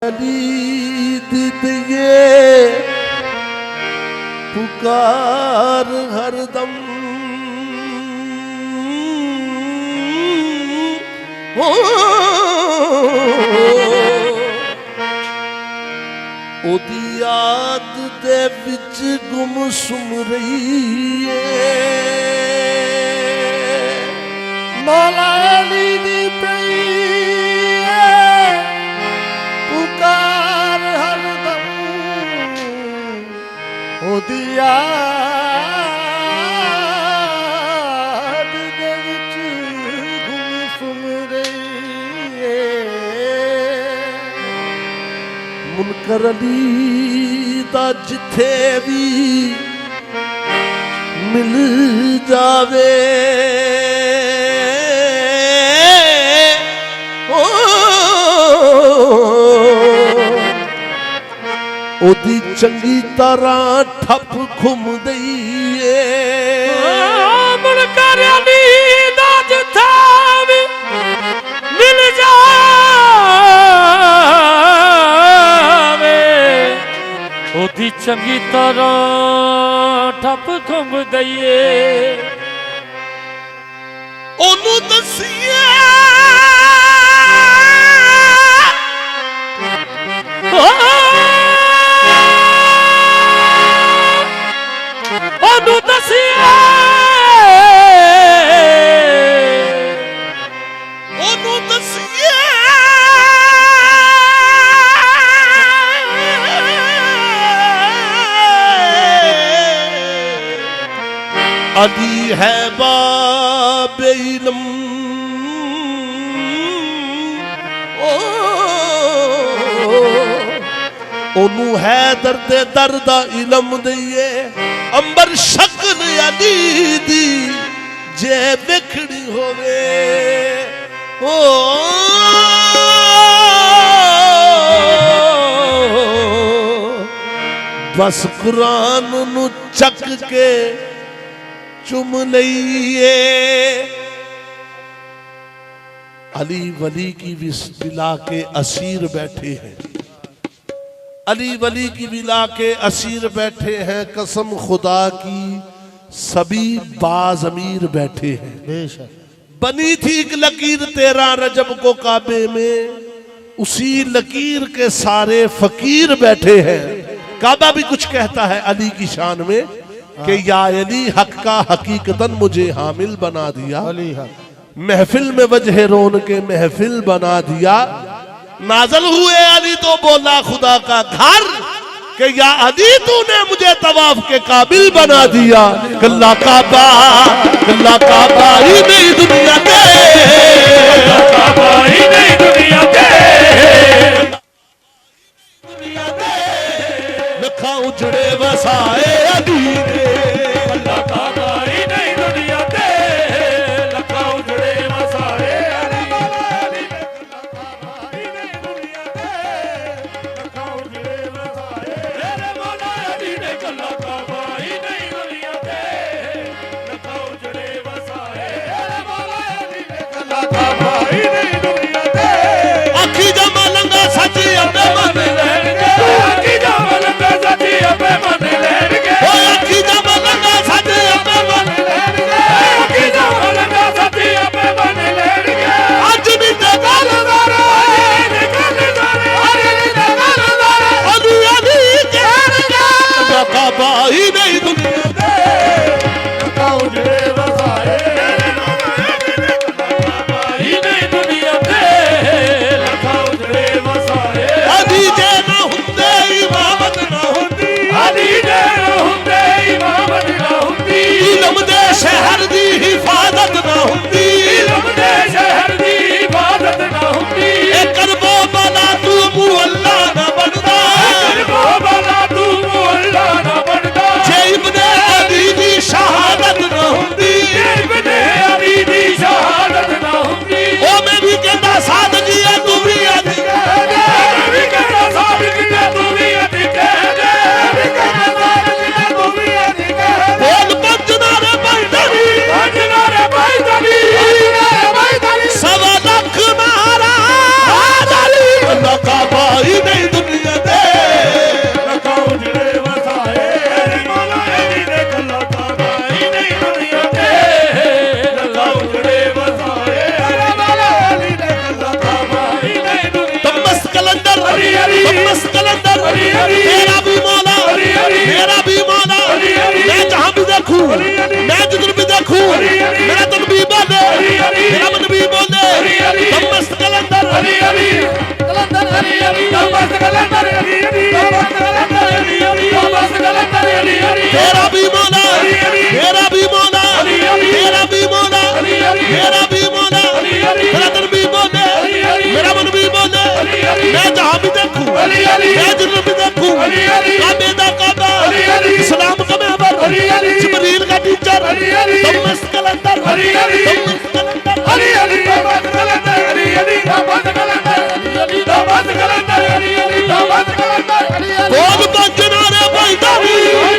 अली दिए पुकार हरदम हो ओदी याद दे विच गुमसुम रही है मौला अली दी पई पुकार हरदम ओदी याद दे विच गुमसुम रही है मुनकर अली दा जिथे भी मिल जावे ओदी चंगी तरह ठप घुम दईए मुनकर अली दा जिथे भी मिल जावे ओदी चंगी तरह ठप घुम दईए ओनू दसिए ओनू दसिए ओनू दसिए अली है बाबे इल्म ओनू है दर्दे दर्दा इलम दईए अंबर शक्ल अली दी जे देखनी होवे ओ बस कुरान नू चक के चुम लईए अली वली की विला के असीर बैठे हैं अली वली की विला के असीर बैठे हैं कसम खुदा की सभी बाज़मीर बैठे हैं बेशक बनी थी एक लकीर 13 रजब को काबे में उसी लकीर के सारे फकीर बैठे हैं काबा भी कुछ कहता है अली की शान में कि या अली हक का हकीकतन मुझे हामिल बना दिया अली हक महफिल में वजह रोन के महफिल बना दिया नाजल हुए अली तो बोला खुदा का घर कि या अली तूने मुझे तवाफ के काबिल बना दिया कल्ला काबा ही नहीं दुनिया के काबा ही नहीं दुनिया के लखा उजड़े वसाए अली ने अल्लाह काबा ही नहीं दुनिया के लखा उजड़े वसाए अली काबा ही नहीं दुनिया के लखा उजड़े वसाए मेरे मौला अली ने कल्ला काबा ही नहीं दुनिया के लखा उजड़े वसाए मेरे मौला अली ने कल्ला काबा ही नहीं दुनिया के आखी जमा लंगा सची अपने मन मन लेंगे आखी जमा लंगा सची अपने मन लेंगे आखी दमश्क कलंदर अली अली दमश्क कलंदर अली अली दमश्क कलंदर अली अली तेरा भी मौला अली अली तेरा भी मौला अली अली तेरा भी मौला अली अली मेरा भी मौला अली अली मेरा दिल भी बोले अली अली मेरा मन भी बोले अली अली मैं जहाँ भी देखूं अली अली मैं जिधर भी देखूं अली अली काबे दा काबा अली अली इस्लाम का महबर अली अली जिब्रील का टीचर अली अली दमश्क कलंदर अली अली दमश्क कलंदर अली अली दमश्क कलंदर अली अली दमश्क कलंदर अली अली दमश्क कलंदर अली अली दमश्क कलंदर अली अली बोल तो जनारे भाई दावी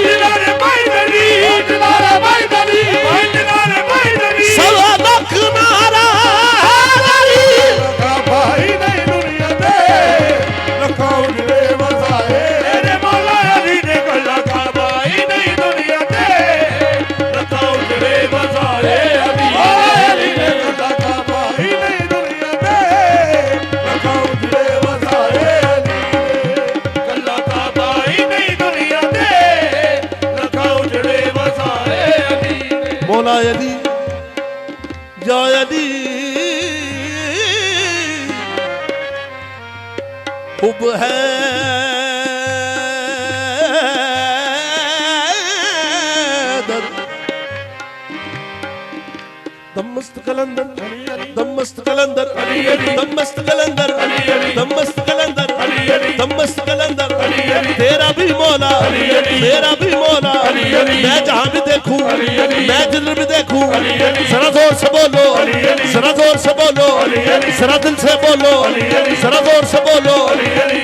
दिलारे भाई दली दिलारे भाई दली दिलारे भाई दली सवा लख नारा नारी लखा भाई नहीं दुनिया दे लखा उजड़े वसाए तेरे मौला अली ने गल्ला का भाई नहीं दुनिया दे लखा उजड़े वसाए अली अली ने गल्ला का भाई नहीं दुनिया दे लखा उजड़े वसाए अली गल्ला का भाई नहीं दुनिया दे लखा उजड़े वसाए अली मौला अली या अली हुब है दर दमश्क कलंदर दमश्क कलंदर दमश्क कलंदर दमश्क कलंदर दमश्क कलंदर तेरा भी मौला मेरा भी मौला मैं जहाँ भी देखूं मैं जिधर भी देखूं जरा जोर से बोलो जरा जोर से बोलो जरा दिल से बोलो जरा जोर से बोलो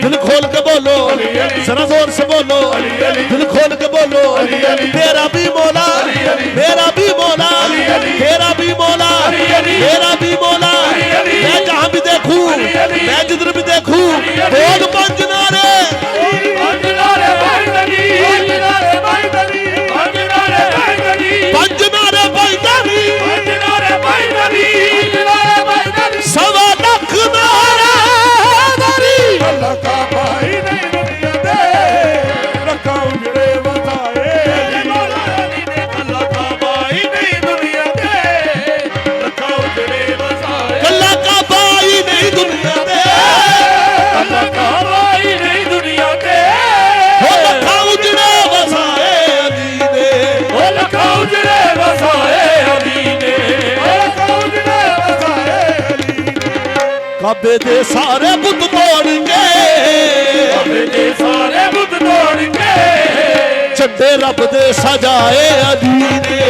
दिल खोल के बोलो जरा जोर से बोलो दिल खोल के बोलो तेरा भी मौला मेरा भी मौला तेरा भी मौला मेरा भी मौला मैं जहाँ भी देखूं मैं जिधर भी देखूं बोल पंज नारे दिलारे भाई दली दिलारे भाई दली दिलारे भाई दली पंज नारे पैदारी दिलारे भाई दली दिलारे भाई दली सवा लख नारा नारी अल्लाह का भाई नहीं दुनिया दे रखा उजड़े वसाए मौला अली ने अल्लाह का भाई नहीं दुनिया दे रखा उजड़े वसाए अल्लाह का भाई नहीं दुनिया दे अल्लाह का भाई नहीं दुनिया दे हो लखा उजड़े वसाए अली ने ओ लखा उजड़े वसाए अली ने ओ लखा उजड़े वसाए अली ने काबे दे सारे बुत तोड़ के अबे दे सारे बुत तोड़ के झंडे रब दे सजाए अली ने